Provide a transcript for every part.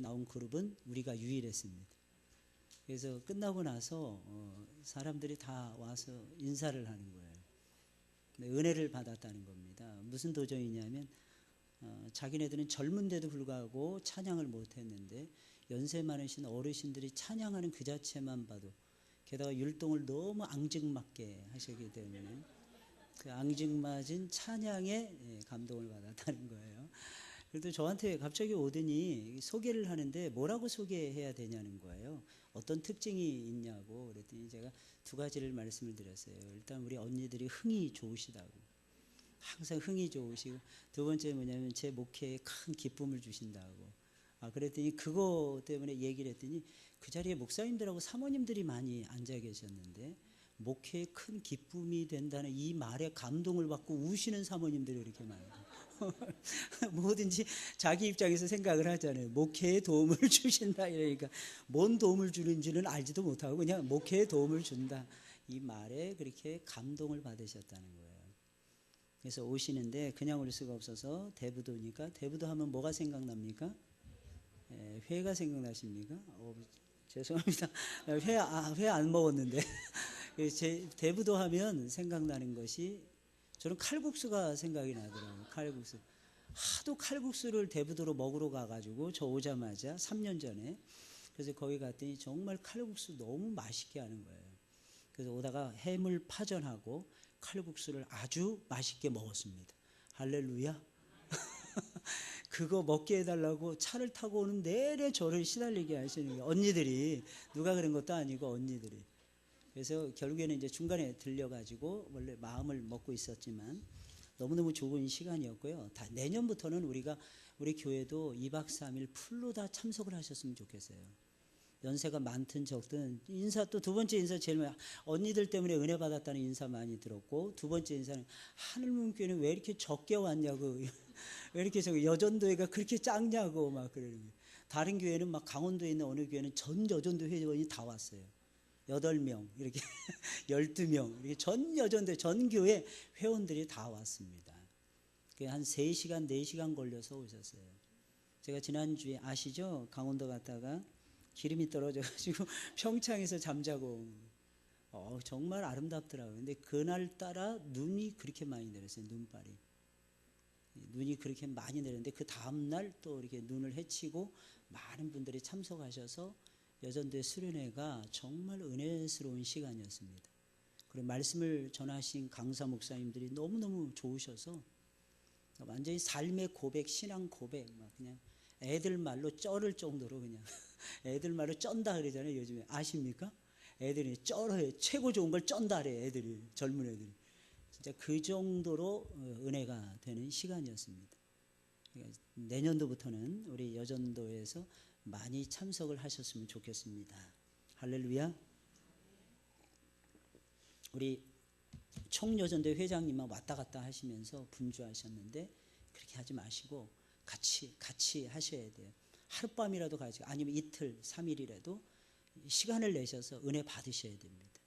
나온 그룹은 우리가 유일했습니다. 그래서 끝나고 나서 사람들이 다 와서 인사를 하는 거예요. 은혜를 받았다는 겁니다. 무슨 도전이냐면 자기네들은 젊은데도 불구하고 찬양을 못했는데 연세 많으신 어르신들이 찬양하는 그 자체만 봐도, 게다가 율동을 너무 앙증맞게 하셨기 때문에 그 앙증맞은 찬양에 감동을 받았다는 거예요. 그래도 저한테 갑자기 오더니 소개를 하는데 뭐라고 소개해야 되냐는 거예요. 어떤 특징이 있냐고 그랬더니 제가 두 가지를 말씀을 드렸어요. 일단 우리 언니들이 흥이 좋으시다고, 항상 흥이 좋으시고, 두 번째 뭐냐면 제 목회에 큰 기쁨을 주신다고. 그랬더니 그거 때문에 얘기를 했더니 그 자리에 목사님들하고 사모님들이 많이 앉아 계셨는데 목회에 큰 기쁨이 된다는 이 말에 감동을 받고 우시는 사모님들이 이렇게 많아요. 뭐든지 자기 입장에서 생각을 하잖아요. 목회에 도움을 주신다 이러니까 뭔 도움을 주는지는 알지도 못하고 그냥 목회에 도움을 준다, 이 말에 그렇게 감동을 받으셨다는 거예요. 그래서 오시는데 그냥 올 수가 없어서 대부도니까, 대부도 하면 뭐가 생각납니까? 회가 생각나십니까? 죄송합니다. 회 안 먹었는데 제 대부도 하면 생각나는 것이, 저는 칼국수가 생각이 나더라고요. 칼국수. 하도 칼국수를 대부도로 먹으러 가가지고 저 오자마자 3년 전에, 그래서 거기 갔더니 정말 칼국수 너무 맛있게 하는 거예요. 그래서 오다가 해물 파전하고 칼국수를 아주 맛있게 먹었습니다. 할렐루야. 그거 먹게 해달라고 차를 타고 오는 내내 저를 시달리게 하시는 거예요. 언니들이, 누가 그런 것도 아니고 언니들이. 그래서 결국에는 이제 중간에 들려가지고 원래 마음을 먹고 있었지만 너무너무 좋은 시간이었고요. 내년부터는 우리 교회도 2박 3일 풀로 다 참석을 하셨으면 좋겠어요. 연세가 많든 적든 인사, 또 두 번째 인사 제일 많이, 언니들 때문에 은혜 받았다는 인사 많이 들었고, 두 번째 인사는 하늘문교회는 왜 이렇게 적게 왔냐고, 왜 이렇게 여전도회가 그렇게 작냐고 막 그러는 거예요. 다른 교회는 막 강원도에 있는 어느 교회는 전 여전도 회원이 다 왔어요. 8명 이렇게 12명 이렇게 전 여전도 전 교회 회원들이 다 왔습니다. 한 3시간 4시간 걸려서 오셨어요. 제가 지난주에 아시죠? 강원도 갔다가 기름이 떨어져가지고 평창에서 잠자고, 정말 아름답더라고요. 근데 그날따라 눈이 그렇게 많이 내렸어요. 눈이 그렇게 많이 내렸는데 그 다음날 또 이렇게 눈을 헤치고 많은 분들이 참석하셔서 여전도의 수련회가 정말 은혜스러운 시간이었습니다. 그리고 말씀을 전하신 강사 목사님들이 너무너무 좋으셔서 완전히 삶의 고백, 신앙 고백, 막 그냥 애들 말로 쩔을 정도로, 그냥 애들 말로 쩐다 그러잖아요. 요즘에 아십니까? 애들이 쩔어요. 최고 좋은 걸 쩐다 그래요. 애들이, 젊은 애들이. 진짜 그 정도로 은혜가 되는 시간이었습니다. 그러니까 내년도부터는 우리 여전도에서 많이 참석을 하셨으면 좋겠습니다. 할렐루야. 우리 총여전대 회장님만 왔다 갔다 하시면서 분주하셨는데 그렇게 하지 마시고 같이 하셔야 돼요. 하룻밤이라도 가지고, 아니면 이틀 3일이라도 시간을 내셔서 은혜 받으셔야 됩니다.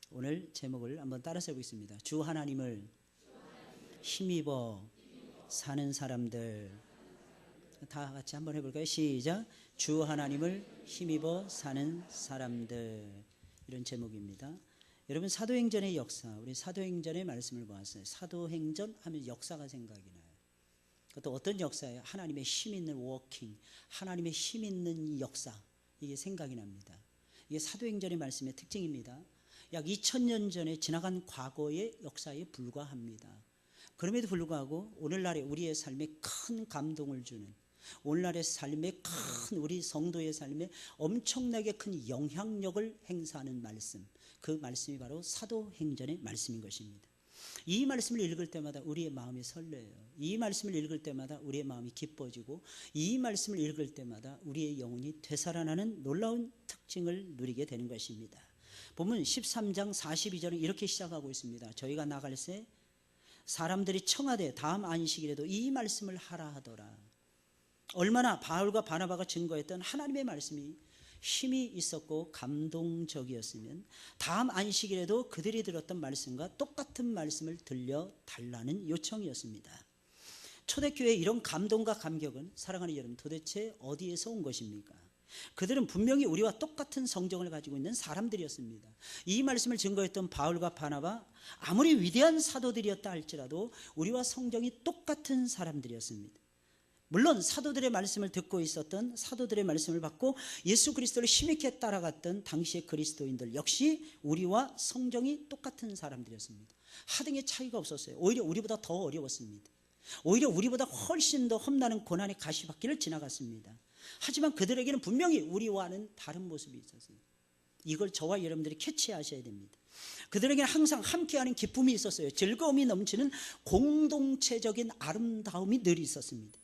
오늘 제목을 한번 따라서 해보겠습니다. 주 하나님을 힘입어 사는 사람들. 다 같이 한번 해볼까요? 시작. 주 하나님을 힘입어 사는 사람들. 이런 제목입니다. 여러분, 사도행전의 역사, 우리 사도행전의 말씀을 보았어요. 사도행전 하면 역사가 생각이 나요. 그것도 어떤 역사예요? 하나님의 힘 있는 워킹, 하나님의 힘 있는 역사, 이게 생각이 납니다. 이게 사도행전의 말씀의 특징입니다. 약 2000년 전에 지나간 과거의 역사에 불과합니다. 그럼에도 불구하고 오늘날의 우리의 삶에 큰 감동을 주는, 오늘날의 삶에 큰, 우리 성도의 삶에 엄청나게 큰 영향력을 행사하는 말씀, 그 말씀이 바로 사도행전의 말씀인 것입니다. 이 말씀을 읽을 때마다 우리의 마음이 설레요. 이 말씀을 읽을 때마다 우리의 마음이 기뻐지고, 이 말씀을 읽을 때마다 우리의 영혼이 되살아나는 놀라운 특징을 누리게 되는 것입니다. 보면 13장 42절은 이렇게 시작하고 있습니다. 저희가 나갈새 사람들이 청하되 다음 안식일에도 이 말씀을 하라 하더라. 얼마나 바울과 바나바가 증거했던 하나님의 말씀이 힘이 있었고 감동적이었으면 다음 안식일에도 그들이 들었던 말씀과 똑같은 말씀을 들려달라는 요청이었습니다. 초대교회의 이런 감동과 감격은 사랑하는 여러분 도대체 어디에서 온 것입니까? 그들은 분명히 우리와 똑같은 성정을 가지고 있는 사람들이었습니다. 이 말씀을 증거했던 바울과 바나바, 아무리 위대한 사도들이었다 할지라도 우리와 성정이 똑같은 사람들이었습니다. 물론 사도들의 말씀을 듣고 있었던, 사도들의 말씀을 받고 예수 그리스도를 힘있게 따라갔던 당시의 그리스도인들 역시 우리와 성정이 똑같은 사람들이었습니다. 하등의 차이가 없었어요. 오히려 우리보다 더 어려웠습니다. 오히려 우리보다 훨씬 더 험난한 고난의 가시밭길을 지나갔습니다. 하지만 그들에게는 분명히 우리와는 다른 모습이 있었어요. 이걸 저와 여러분들이 캐치하셔야 됩니다. 그들에게는 항상 함께하는 기쁨이 있었어요. 즐거움이 넘치는 공동체적인 아름다움이 늘 있었습니다.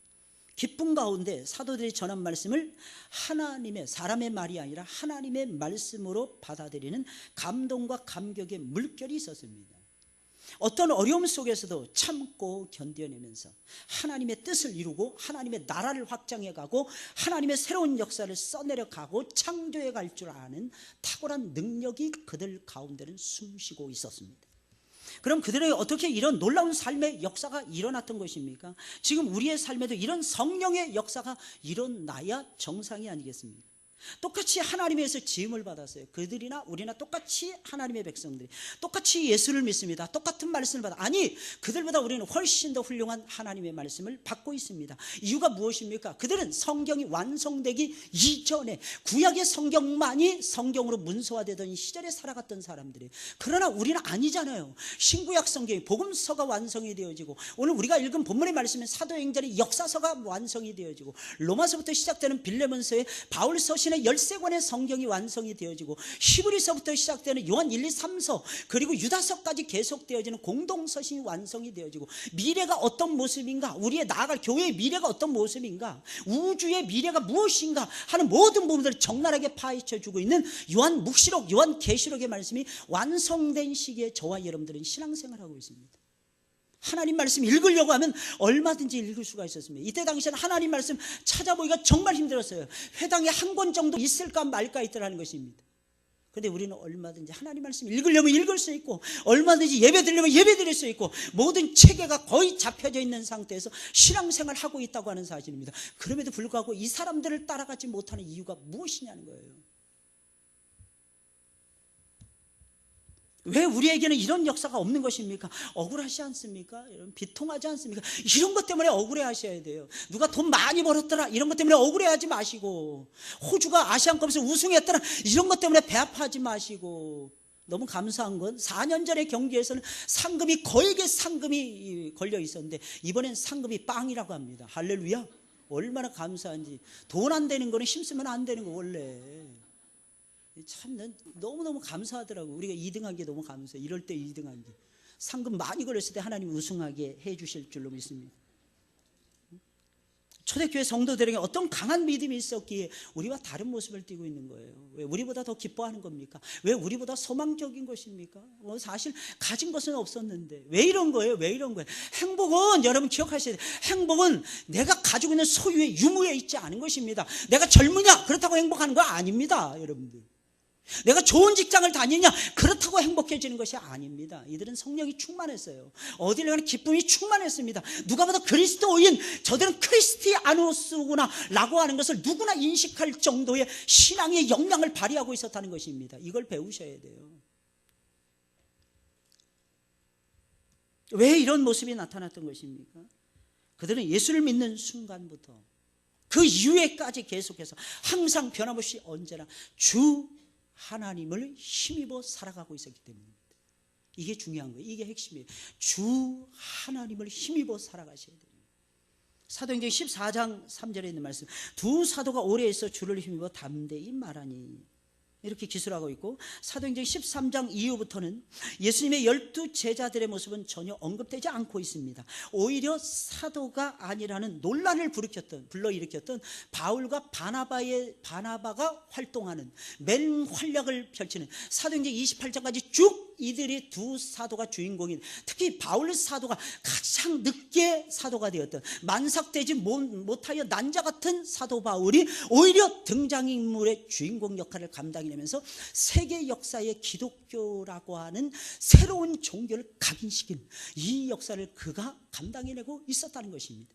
기쁨 가운데 사도들이 전한 말씀을 하나님의, 사람의 말이 아니라 하나님의 말씀으로 받아들이는 감동과 감격의 물결이 있었습니다. 어떤 어려움 속에서도 참고 견뎌내면서 하나님의 뜻을 이루고 하나님의 나라를 확장해가고 하나님의 새로운 역사를 써내려가고 창조해 갈 줄 아는 탁월한 능력이 그들 가운데는 숨쉬고 있었습니다. 그럼 그들에게 어떻게 이런 놀라운 삶의 역사가 일어났던 것입니까? 지금 우리의 삶에도 이런 성령의 역사가 일어나야 정상이 아니겠습니까? 똑같이 하나님에서 지음을 받았어요. 그들이나 우리나 똑같이 하나님의 백성들이 똑같이 예수를 믿습니다. 똑같은 말씀을 받아, 아니 그들보다 우리는 훨씬 더 훌륭한 하나님의 말씀을 받고 있습니다. 이유가 무엇입니까? 그들은 성경이 완성되기 이전에 구약의 성경만이 성경으로 문서화되던 시절에 살아갔던 사람들이에요. 그러나 우리는 아니잖아요. 신구약 성경이 복음서가 완성이 되어지고, 오늘 우리가 읽은 본문의 말씀은 사도행전의 역사서가 완성이 되어지고, 로마서부터 시작되는 빌레몬서의 바울 서신의 13권의 성경이 완성이 되어지고, 히브리서부터 시작되는 요한 1, 2, 3서 그리고 유다서까지 계속되어지는 공동서신이 완성이 되어지고, 미래가 어떤 모습인가, 우리의 나아갈 교회의 미래가 어떤 모습인가, 우주의 미래가 무엇인가 하는 모든 부분들을 적나라하게 파헤쳐주고 있는 요한 묵시록, 요한 계시록의 말씀이 완성된 시기에 저와 여러분들은 신앙생활하고 있습니다. 하나님 말씀 읽으려고 하면 얼마든지 읽을 수가 있었습니다. 이때 당시에는 하나님 말씀 찾아보기가 정말 힘들었어요. 회당에 한 권 정도 있을까 말까 있더라는 것입니다. 그런데 우리는 얼마든지 하나님 말씀 읽으려면 읽을 수 있고, 얼마든지 예배 드리려면 예배 드릴 수 있고, 모든 체계가 거의 잡혀져 있는 상태에서 신앙생활을 하고 있다고 하는 사실입니다. 그럼에도 불구하고 이 사람들을 따라가지 못하는 이유가 무엇이냐는 거예요. 왜 우리에게는 이런 역사가 없는 것입니까? 억울하지 않습니까? 여러분, 비통하지 않습니까? 이런 것 때문에 억울해 하셔야 돼요. 누가 돈 많이 벌었더라 이런 것 때문에 억울해하지 마시고, 호주가 아시안컵에서 우승했더라 이런 것 때문에 배 아파하지 마시고, 너무 감사한 건 4년 전의 경기에서는 상금이 거액의 상금이 걸려 있었는데 이번엔 상금이 빵이라고 합니다. 할렐루야. 얼마나 감사한지. 돈 안 되는 거는 힘쓰면 안 되는 거 원래. 참 너무너무 감사하더라고. 우리가 2등한 게 너무 감사해요. 이럴 때 2등한 게. 상금 많이 걸렸을 때 하나님 우승하게 해 주실 줄로 믿습니다. 초대교회 성도들에게 어떤 강한 믿음이 있었기에 우리와 다른 모습을 띠고 있는 거예요. 왜 우리보다 더 기뻐하는 겁니까? 왜 우리보다 소망적인 것입니까? 사실 가진 것은 없었는데 왜 이런 거예요? 왜 이런 거예요? 행복은 여러분 기억하셔야 돼요. 행복은 내가 가지고 있는 소유의 유무에 있지 않은 것입니다. 내가 젊으냐 그렇다고 행복하는 거 아닙니다. 여러분들, 내가 좋은 직장을 다니냐 그렇다고 행복해지는 것이 아닙니다. 이들은 성령이 충만했어요. 어디를 가나 기쁨이 충만했습니다. 누가 봐도 그리스도인, 저들은 크리스티아노스구나 라고 하는 것을 누구나 인식할 정도의 신앙의 역량을 발휘하고 있었다는 것입니다. 이걸 배우셔야 돼요. 왜 이런 모습이 나타났던 것입니까? 그들은 예수를 믿는 순간부터 그 이후에까지 계속해서 항상 변함없이 언제나 주 하나님을 힘입어 살아가고 있었기 때문입니다. 이게 중요한 거예요. 이게 핵심이에요. 주 하나님을 힘입어 살아가셔야 돼요. 사도행전 14장 3절에 있는 말씀, 두 사도가 오래 있어 주를 힘입어 담대히 말하니, 이렇게 기술하고 있고, 사도행전 13장 이후부터는 예수님의 12 제자들의 모습은 전혀 언급되지 않고 있습니다. 오히려 사도가 아니라는 논란을 불러일으켰던 바울과 바나바가 활동하는 맹활약을 펼치는, 사도행전 28장까지 쭉 이들이 두 사도가 주인공인, 특히 바울 사도가 가장 늦게 사도가 되었던, 만삭되지 못하여 난자 같은 사도 바울이 오히려 등장인물의 주인공 역할을 감당해내면서 세계 역사의 기독교라고 하는 새로운 종교를 각인시킨 이 역사를 그가 감당해내고 있었다는 것입니다.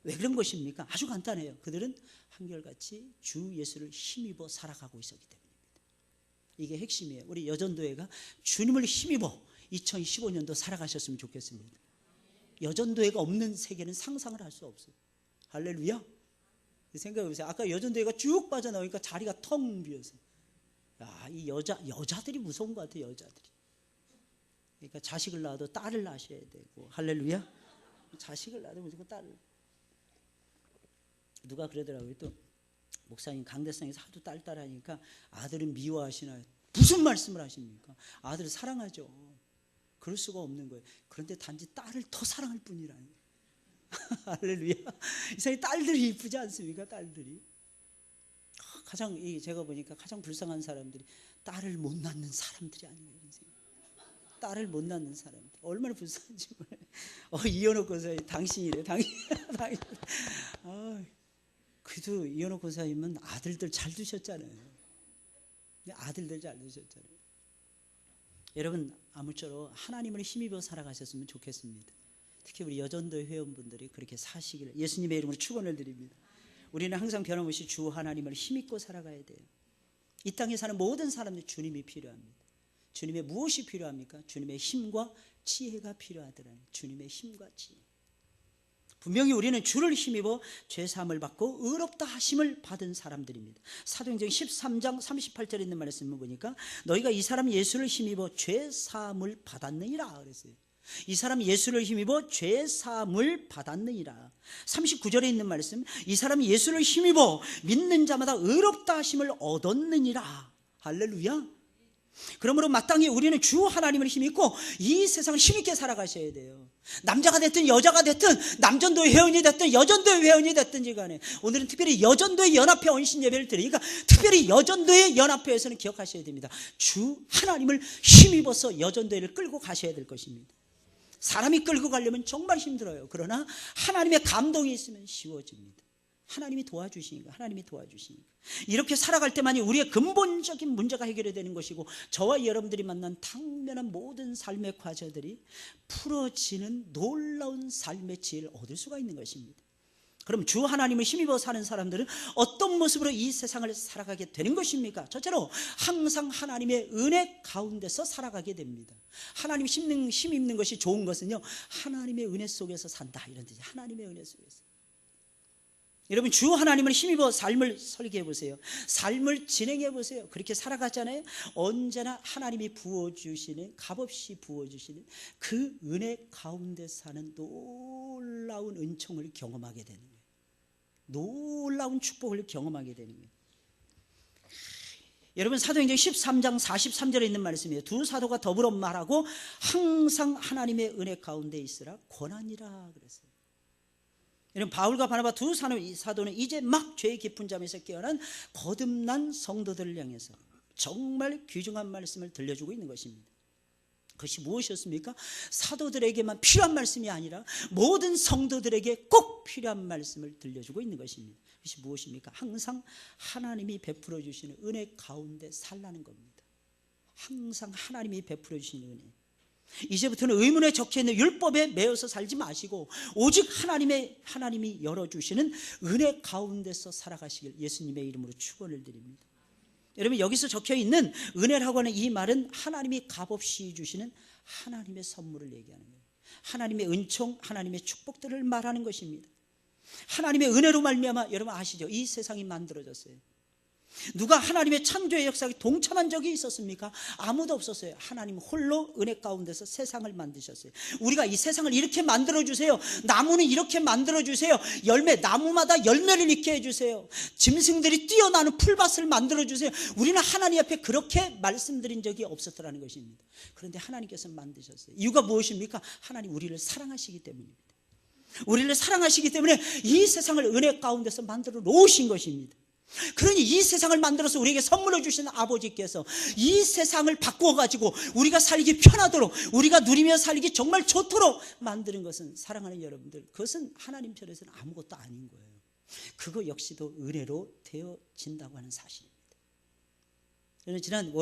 왜 그런 것입니까? 아주 간단해요. 그들은 한결같이 주 예수를 힘입어 살아가고 있었기 때문입니다. 이게 핵심이에요. 우리 여전도회가 주님을 힘입어 2015년도 살아가셨으면 좋겠습니다. 여전도회가 없는 세계는 상상을 할 수 없어요. 할렐루야. 생각해보세요. 아까 여전도회가 쭉 빠져나오니까 자리가 텅 비어서, 이 여자들이 무서운 것 같아요. 여자들이. 그러니까 자식을 낳아도 딸을 낳으셔야 되고, 할렐루야. 자식을 낳아도 무조건 딸을. 누가 그러더라고요. 또 목사님 강대상에서 하도 딸딸하니까 아들은 미워하시나요? 무슨 말씀을 하십니까? 아들을 사랑하죠. 그럴 수가 없는 거예요. 그런데 단지 딸을 더 사랑할 뿐이라는 거예요. 할렐루야. 이 세상에 딸들이 이쁘지 않습니까? 딸들이. 가장 제가 보니까 가장 불쌍한 사람들이 딸을 못 낳는 사람들이 아니에요. 딸을 못 낳는 사람들 얼마나 불쌍한지 몰라요. 이현옥 권사님 당신이래. 당신. 그래도 이현옥 권사님은 아들들 잘 두셨잖아요. 아들들 잘 두셨잖아요. 여러분 아무쪼록 하나님을 힘입어 살아가셨으면 좋겠습니다. 특히 우리 여전도 회원분들이 그렇게 사시기를 예수님의 이름으로 축원을 드립니다. 우리는 항상 변함없이 주 하나님을 힘입고 살아가야 돼요. 이 땅에 사는 모든 사람들 주님이 필요합니다. 주님의 무엇이 필요합니까? 주님의 힘과 지혜가 필요하더라는, 주님의 힘과 지혜. 분명히 우리는 주를 힘입어 죄사함을 받고 의롭다 하심을 받은 사람들입니다. 사도행전 13장 38절에 있는 말씀을 보니까 너희가 이 사람 예수를 힘입어 죄사함을 받았느니라 그랬어요. 이 사람 예수를 힘입어 죄사함을 받았느니라. 39절에 있는 말씀, 이 사람이 예수를 힘입어 믿는 자마다 의롭다 하심을 얻었느니라. 할렐루야. 그러므로 마땅히 우리는 주 하나님을 힘입고 이 세상을 힘있게 살아가셔야 돼요. 남자가 됐든 여자가 됐든 남전도의 회원이 됐든 여전도의 회원이 됐든지 간에 오늘은 특별히 여전도의 연합회 언신 예배를 드리니까 특별히 여전도의 연합회에서는 기억하셔야 됩니다. 주 하나님을 힘입어서 여전도회를 끌고 가셔야 될 것입니다. 사람이 끌고 가려면 정말 힘들어요. 그러나 하나님의 감동이 있으면 쉬워집니다. 하나님이 도와주시니까, 하나님이 도와주시니까. 이렇게 살아갈 때만이 우리의 근본적인 문제가 해결이 되는 것이고, 저와 여러분들이 만난 당면한 모든 삶의 과제들이 풀어지는 놀라운 삶의 지혜를 얻을 수가 있는 것입니다. 그럼 주 하나님을 힘입어 사는 사람들은 어떤 모습으로 이 세상을 살아가게 되는 것입니까? 첫째로 항상 하나님의 은혜 가운데서 살아가게 됩니다. 하나님 힘입는 것이 좋은 것은요, 하나님의 은혜 속에서 산다 이런 뜻이에요. 하나님의 은혜 속에서. 여러분 주 하나님을 힘입어 삶을 설계해 보세요. 삶을 진행해 보세요. 그렇게 살아가잖아요. 언제나 하나님이 부어주시는, 값없이 부어주시는 그 은혜 가운데 사는 놀라운 은총을 경험하게 되는 거예요. 놀라운 축복을 경험하게 되는 거예요. 여러분 사도행전 13장 43절에 있는 말씀이에요. 두 사도가 더불어 말하고 항상 하나님의 은혜 가운데 있으라 권하니라 그랬어요. 여러분 바울과 바나바 두 사도는 이제 막 죄의 깊은 잠에서 깨어난 거듭난 성도들을 향해서 정말 귀중한 말씀을 들려주고 있는 것입니다. 그것이 무엇이었습니까? 사도들에게만 필요한 말씀이 아니라 모든 성도들에게 꼭 필요한 말씀을 들려주고 있는 것입니다. 그것이 무엇입니까? 항상 하나님이 베풀어 주시는 은혜 가운데 살라는 겁니다. 항상 하나님이 베풀어 주시는 은혜. 이제부터는 의문에 적혀있는 율법에 매여서 살지 마시고 오직 하나님이 열어주시는 은혜 가운데서 살아가시길 예수님의 이름으로 축원을 드립니다. 여러분 여기서 적혀있는 은혜라고 하는 이 말은 하나님이 값없이 주시는 하나님의 선물을 얘기하는 거예요. 하나님의 은총, 하나님의 축복들을 말하는 것입니다. 하나님의 은혜로 말미암아 여러분 아시죠? 이 세상이 만들어졌어요. 누가 하나님의 창조의 역사에 동참한 적이 있었습니까? 아무도 없었어요. 하나님 홀로 은혜 가운데서 세상을 만드셨어요. 우리가 이 세상을 이렇게 만들어주세요. 나무는 이렇게 만들어주세요. 나무마다 열매를 있게 해주세요. 짐승들이 뛰어나는 풀밭을 만들어주세요. 우리는 하나님 앞에 그렇게 말씀드린 적이 없었더라는 것입니다. 그런데 하나님께서 만드셨어요. 이유가 무엇입니까? 하나님 우리를 사랑하시기 때문입니다. 우리를 사랑하시기 때문에 이 세상을 은혜 가운데서 만들어 놓으신 것입니다. 그러니 이 세상을 만들어서 우리에게 선물로 주신 아버지께서 이 세상을 바꾸어가지고 우리가 살기 편하도록, 우리가 누리며 살기 정말 좋도록 만드는 것은, 사랑하는 여러분들, 그것은 하나님 편에서는 아무것도 아닌 거예요. 그거 역시도 은혜로 되어진다고 하는 사실입니다. 저는 지난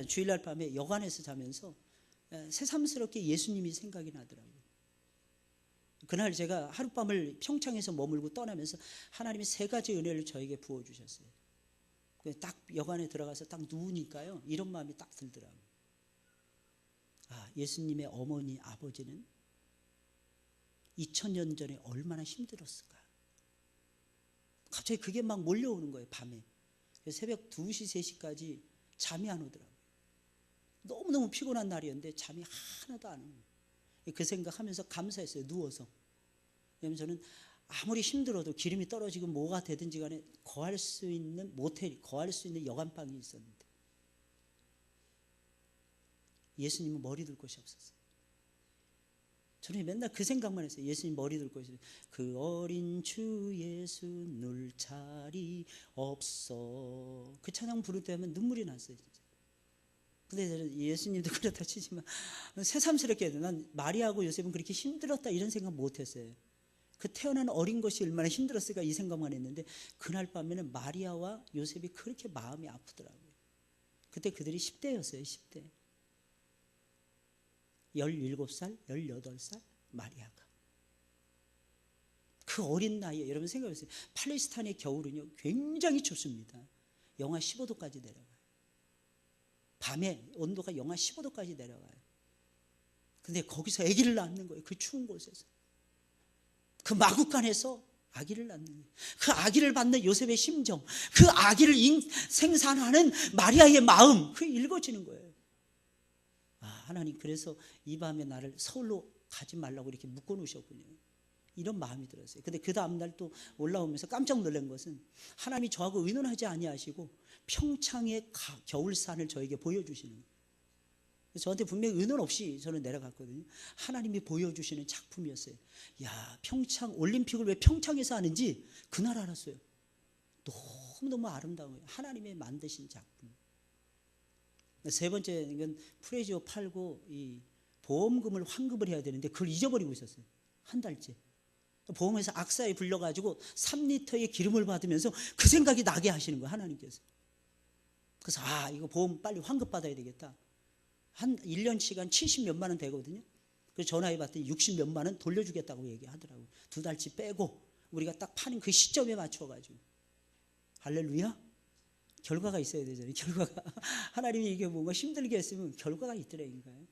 주일날 밤에 여관에서 자면서 새삼스럽게 예수님이 생각이 나더라고요. 그날 제가 하룻밤을 평창에서 머물고 떠나면서 하나님이 3가지 은혜를 저에게 부어주셨어요. 딱 여관에 들어가서 딱 누우니까요, 이런 마음이 딱 들더라고요. 아, 예수님의 어머니, 아버지는 2000년 전에 얼마나 힘들었을까. 갑자기 그게 막 몰려오는 거예요, 밤에. 새벽 2시, 3시까지 잠이 안 오더라고요. 너무너무 피곤한 날이었는데 잠이 하나도 안 오는 거예요. 그 생각하면서 감사했어요, 누워서. 왜냐면 저는 아무리 힘들어도 기름이 떨어지고 뭐가 되든지 간에 거할 수 있는 모텔, 거할 수 있는 여관방이 있었는데 예수님은 머리 둘 곳이 없었어요. 저는 맨날 그 생각만 했어요. 예수님 머리 둘 곳이, 그 어린 주 예수 눌 자리 없어. 그 찬양 부를 때 하면 눈물이 났어요, 진짜. 근데 예수님도 그렇다 치지만 새삼스럽게 해도 난 마리아하고 요셉은 그렇게 힘들었다 이런 생각 못했어요. 그 태어난 어린 것이 얼마나 힘들었을까 이 생각만 했는데, 그날 밤에는 마리아와 요셉이 그렇게 마음이 아프더라고요. 그때 그들이 10대였어요. 10대. 17살, 18살 마리아가. 그 어린 나이에, 여러분 생각해보세요. 팔레스타인의 겨울은요 굉장히 춥습니다. 영하 15도까지 내려가요. 밤에 온도가 영하 15도까지 내려가요. 근데 거기서 아기를 낳는 거예요. 그 추운 곳에서. 그 마구간에서 아기를 낳는 거예요. 그 아기를 받는 요셉의 심정, 그 아기를 생산하는 마리아의 마음, 그게 읽어지는 거예요. 아, 하나님 그래서 이 밤에 나를 서울로 가지 말라고 이렇게 묶어 놓으셨군요. 이런 마음이 들었어요. 근데 그 다음날 또 올라오면서 깜짝 놀란 것은, 하나님이 저하고 의논하지 아니하시고 평창의 겨울산을 저에게 보여주시는 거예요. 저한테 분명히 의논 없이 저는 내려갔거든요. 하나님이 보여주시는 작품이었어요. 야, 평창 올림픽을 왜 평창에서 하는지 그날 알았어요. 너무너무 아름다워요. 하나님의 만드신 작품. 3번째, 이건 프레지오 팔고 이 보험금을 환급을 해야 되는데 그걸 잊어버리고 있었어요. 한 달째. 보험회사 악사에 불려가지고 3리터의 기름을 받으면서 그 생각이 나게 하시는 거예요, 하나님께서. 그래서 아, 이거 보험 빨리 환급 받아야 되겠다. 한 1년치간 70몇만 원 되거든요. 그래서 전화해 봤더니 60몇만 원 돌려주겠다고 얘기하더라고요. 2달치 빼고 우리가 딱 파는 그 시점에 맞춰가지고. 할렐루야. 결과가 있어야 되잖아요. 결과가. 하나님이 이게 뭔가 힘들게 했으면 결과가 있더라니까요.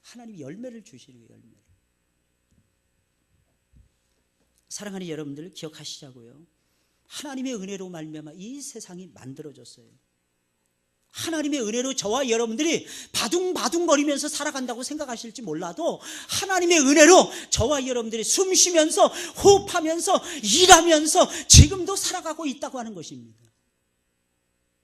하나님이 열매를 주시는 거예요, 열매를. 사랑하는 여러분들 기억하시자고요. 하나님의 은혜로 말미암아 이 세상이 만들어졌어요. 하나님의 은혜로 저와 여러분들이 바둥바둥거리면서 살아간다고 생각하실지 몰라도, 하나님의 은혜로 저와 여러분들이 숨 쉬면서 호흡하면서 일하면서 지금도 살아가고 있다고 하는 것입니다.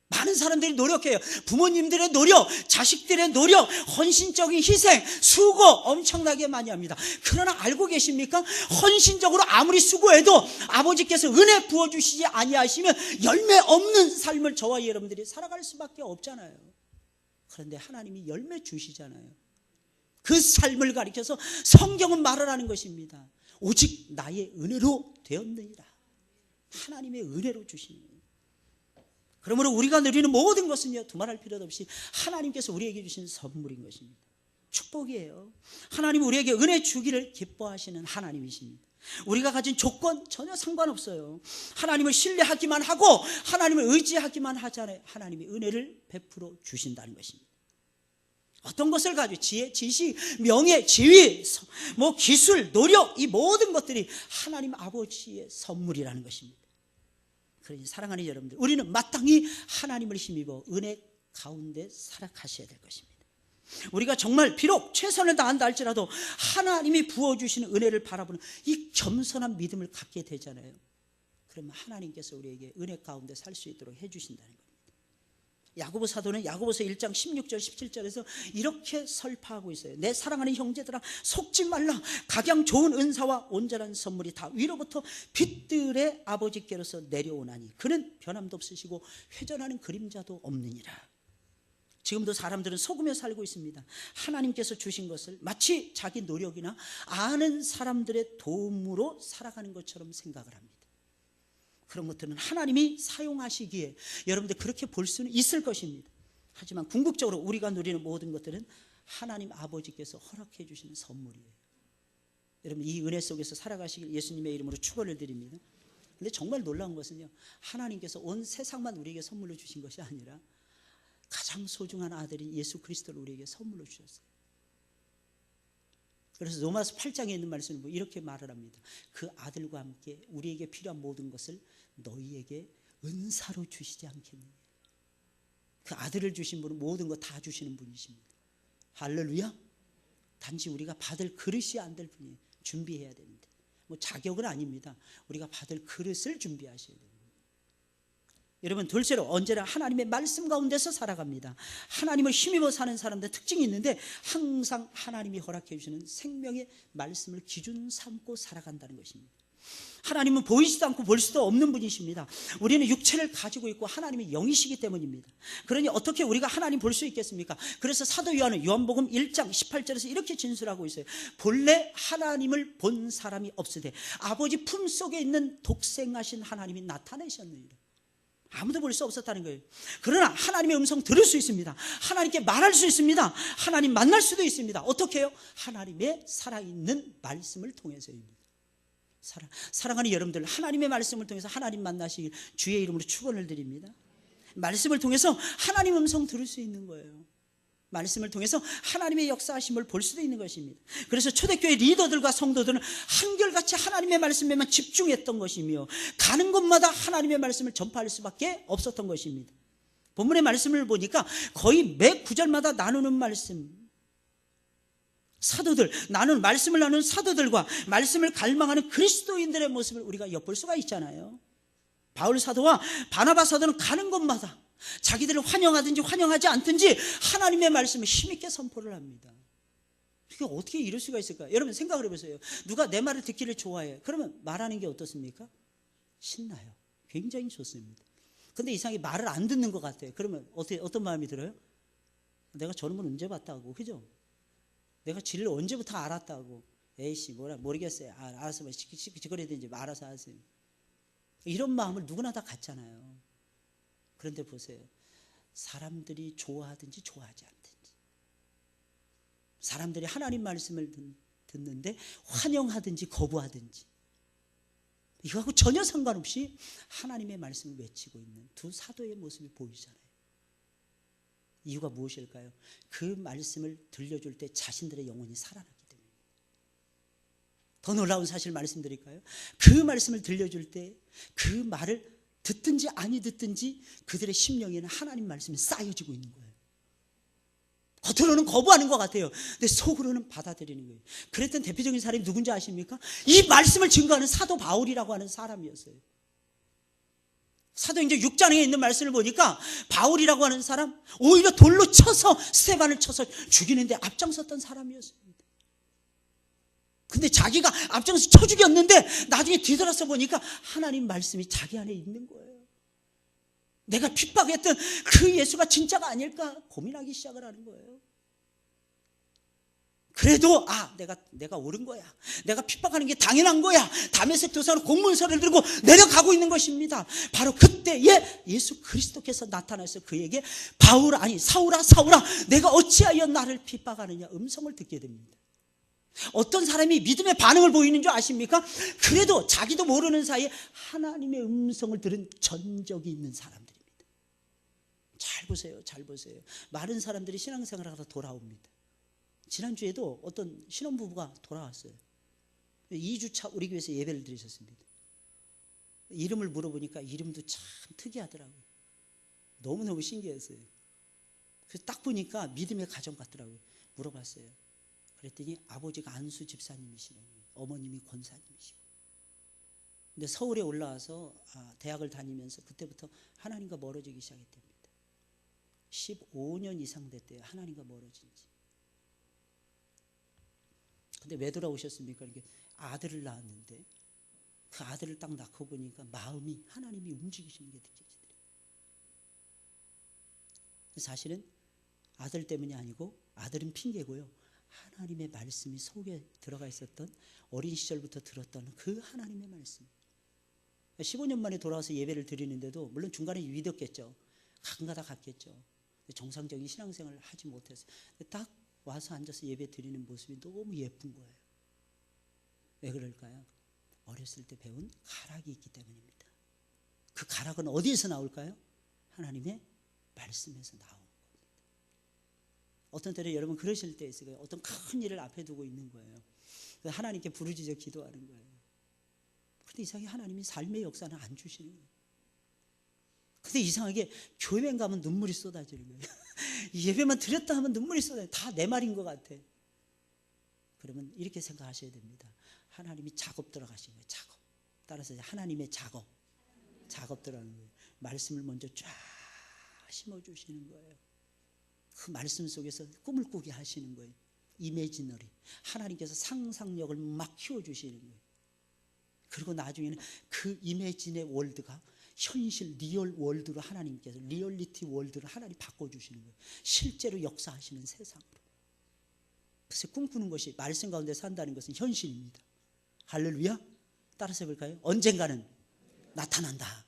많은 사람들이 노력해요. 부모님들의 노력, 자식들의 노력, 헌신적인 희생, 수고 엄청나게 많이 합니다. 그러나 알고 계십니까? 헌신적으로 아무리 수고해도 아버지께서 은혜 부어주시지 아니하시면 열매 없는 삶을 저와 여러분들이 살아갈 수밖에 없잖아요. 그런데 하나님이 열매 주시잖아요. 그 삶을 가리켜서 성경은 말을 하는 것입니다. 오직 나의 은혜로 되었느니라. 하나님의 은혜로 주시는 거예요. 그러므로 우리가 누리는 모든 것은요, 두말할 필요도 없이 하나님께서 우리에게 주신 선물인 것입니다. 축복이에요. 하나님은 우리에게 은혜 주기를 기뻐하시는 하나님이십니다. 우리가 가진 조건 전혀 상관없어요. 하나님을 신뢰하기만 하고 하나님을 의지하기만 하잖아요. 하나님이 은혜를 베풀어 주신다는 것입니다. 어떤 것을 가지고 지혜, 지식, 명예, 지위, 기술, 노력, 이 모든 것들이 하나님 아버지의 선물이라는 것입니다. 그러니 사랑하는 여러분들, 우리는 마땅히 하나님을 힘입어 은혜 가운데 살아가셔야 될 것입니다. 우리가 정말 비록 최선을 다한다 할지라도 하나님이 부어주시는 은혜를 바라보는 이 겸손한 믿음을 갖게 되잖아요. 그러면 하나님께서 우리에게 은혜 가운데 살 수 있도록 해주신다는 겁니다. 야고보 사도는 야고보서 1장 16절 17절에서 이렇게 설파하고 있어요. 내 사랑하는 형제들아, 속지 말라. 각양 좋은 은사와 온전한 선물이 다 위로부터 빛들의 아버지께로서 내려오나니 그는 변함도 없으시고 회전하는 그림자도 없느니라. 지금도 사람들은 속으며 살고 있습니다. 하나님께서 주신 것을 마치 자기 노력이나 아는 사람들의 도움으로 살아가는 것처럼 생각을 합니다. 그런 것들은 하나님이 사용하시기에 여러분들 그렇게 볼 수는 있을 것입니다. 하지만 궁극적으로 우리가 누리는 모든 것들은 하나님 아버지께서 허락해 주시는 선물이에요. 여러분, 이 은혜 속에서 살아가시길 예수님의 이름으로 축원을 드립니다. 근데 정말 놀라운 것은요, 하나님께서 온 세상만 우리에게 선물로 주신 것이 아니라 가장 소중한 아들인 예수 그리스도를 우리에게 선물로 주셨어요. 그래서 로마서 8장에 있는 말씀을 이렇게 말을 합니다. 그 아들과 함께 우리에게 필요한 모든 것을 너희에게 은사로 주시지 않겠느냐. 그 아들을 주신 분은 모든 것 다 주시는 분이십니다. 할렐루야. 단지 우리가 받을 그릇이 안 될 뿐이에요. 준비해야 됩니다. 뭐 자격은 아닙니다. 우리가 받을 그릇을 준비하셔야 됩니다. 여러분, 둘째로 언제나 하나님의 말씀 가운데서 살아갑니다. 하나님을 힘입어 사는 사람들 특징이 있는데 항상 하나님이 허락해 주시는 생명의 말씀을 기준 삼고 살아간다는 것입니다. 하나님은 보이지도 않고 볼 수도 없는 분이십니다. 우리는 육체를 가지고 있고 하나님이 영이시기 때문입니다. 그러니 어떻게 우리가 하나님 볼 수 있겠습니까? 그래서 사도 요한은 요한복음 1장 18절에서 이렇게 진술하고 있어요. 본래 하나님을 본 사람이 없으되 아버지 품속에 있는 독생하신 하나님이 나타내셨느니라. 아무도 볼 수 없었다는 거예요. 그러나 하나님의 음성 들을 수 있습니다. 하나님께 말할 수 있습니다. 하나님 만날 수도 있습니다. 어떻게 해요? 하나님의 살아있는 말씀을 통해서입니다. 사랑하는 여러분들, 하나님의 말씀을 통해서 하나님 만나시길 주의 이름으로 축원을 드립니다. 말씀을 통해서 하나님 음성 들을 수 있는 거예요. 말씀을 통해서 하나님의 역사하심을 볼 수도 있는 것입니다. 그래서 초대교회 리더들과 성도들은 한결같이 하나님의 말씀에만 집중했던 것이며 가는 곳마다 하나님의 말씀을 전파할 수밖에 없었던 것입니다. 본문의 말씀을 보니까 거의 매 구절마다 나누는 말씀, 사도들, 말씀을 나누는 사도들과 말씀을 갈망하는 그리스도인들의 모습을 우리가 엿볼 수가 있잖아요. 바울 사도와 바나바 사도는 가는 곳마다 자기들을 환영하든지 환영하지 않든지 하나님의 말씀을 힘있게 선포를 합니다. 이게 어떻게 이럴 수가 있을까요? 여러분 생각을 해보세요. 누가 내 말을 듣기를 좋아해. 그러면 말하는 게 어떻습니까? 신나요. 굉장히 좋습니다. 근데 이상하게 말을 안 듣는 것 같아요. 그러면 어떤 마음이 들어요? 내가 저런 건 언제 봤다고, 그죠? 내가 진리를 언제부터 알았다고. 에이씨 뭐라 모르겠어요. 알아서 지거리든지 알아서 하세요. 이런 마음을 누구나 다 갖잖아요. 그런데 보세요. 사람들이 좋아하든지 좋아하지 않든지, 사람들이 하나님 말씀을 듣는데 환영하든지 거부하든지, 이거하고 전혀 상관없이 하나님의 말씀을 외치고 있는 두 사도의 모습이 보이잖아요. 이유가 무엇일까요? 그 말씀을 들려줄 때 자신들의 영혼이 살아나기 때문입니다. 더 놀라운 사실을 말씀드릴까요? 그 말씀을 들려줄 때 그 말을 듣든지 아니 듣든지 그들의 심령에는 하나님 말씀이 쌓여지고 있는 거예요. 겉으로는 거부하는 것 같아요. 근데 속으로는 받아들이는 거예요. 그랬던 대표적인 사람이 누군지 아십니까? 이 말씀을 증거하는 사도 바울이라고 하는 사람이었어요. 사도행전 6장에 있는 말씀을 보니까 바울이라고 하는 사람, 오히려 돌로 쳐서 스테반을 쳐서 죽이는데 앞장섰던 사람이었습니다. 근데 자기가 앞장서 쳐 죽였는데 나중에 뒤돌아서 보니까 하나님 말씀이 자기 안에 있는 거예요. 내가 핍박했던 그 예수가 진짜가 아닐까 고민하기 시작을 하는 거예요. 그래도 내가 옳은 거야. 내가 핍박하는 게 당연한 거야. 다메섹 도사로 공문서를 들고 내려가고 있는 것입니다. 바로 그때에 예수 그리스도께서 나타나서 그에게 사울아 사울아 내가 어찌하여 나를 핍박하느냐 음성을 듣게 됩니다. 어떤 사람이 믿음의 반응을 보이는 줄 아십니까? 그래도 자기도 모르는 사이에 하나님의 음성을 들은 전적이 있는 사람들입니다. 잘 보세요. 잘 보세요. 많은 사람들이 신앙생활을 하다 돌아옵니다. 지난주에도 어떤 신혼부부가 돌아왔어요. 2주차 우리 교회에서 예배를 드리셨습니다. 이름을 물어보니까 이름도 참 특이하더라고요. 너무너무 신기했어요. 그래서 딱 보니까 믿음의 가정 같더라고요. 물어봤어요. 그랬더니 아버지가 안수 집사님이시고 어머님이 권사님이시고, 근데 서울에 올라와서 대학을 다니면서 그때부터 하나님과 멀어지기 시작했답니다. 15년 이상 됐대요. 하나님과 멀어진 지. 근데 왜 돌아오셨습니까? 이게 아들을 낳았는데 그 아들을 딱 낳고 보니까 마음이 하나님이 움직이시는 게 느껴지더래요. 사실은 아들 때문이 아니고 아들은 핑계고요. 하나님의 말씀이 속에 들어가 있었던 어린 시절부터 들었던 그 하나님의 말씀. 15년 만에 돌아와서 예배를 드리는데도 물론 중간에 믿었겠죠. 가끔가다 갔겠죠. 정상적인 신앙생활을 하지 못했어요. 딱 와서 앉아서 예배 드리는 모습이 너무 예쁜 거예요. 왜 그럴까요? 어렸을 때 배운 가락이 있기 때문입니다. 그 가락은 어디에서 나올까요? 하나님의 말씀에서 나오는 겁니다. 어떤 때는 여러분 그러실 때 있어요. 어떤 큰 일을 앞에 두고 있는 거예요. 하나님께 부르짖어 기도하는 거예요. 그런데 이상하게 하나님이 삶의 역사는 안 주시는 거예요. 근데 이상하게 교회만 가면 눈물이 쏟아지는 거예요. 예배만 드렸다 하면 눈물이 쏟아져요. 다 내 말인 것 같아. 그러면 이렇게 생각하셔야 됩니다. 하나님이 작업 들어가신 거예요. 작업. 따라서 하나님의 작업 들어가는 거예요. 말씀을 먼저 쫙 심어주시는 거예요. 그 말씀 속에서 꿈을 꾸게 하시는 거예요. 이미지너리. 하나님께서 상상력을 막 키워주시는 거예요. 그리고 나중에는 그 이미지의 월드가 현실 리얼 월드로 하나님께서 리얼리티 월드로 하나님 바꿔주시는 거예요. 실제로 역사하시는 세상으로. 그래서 꿈꾸는 것이 말씀 가운데 산다는 것은 현실입니다. 할렐루야. 따라서 해볼까요? 언젠가는 나타난다.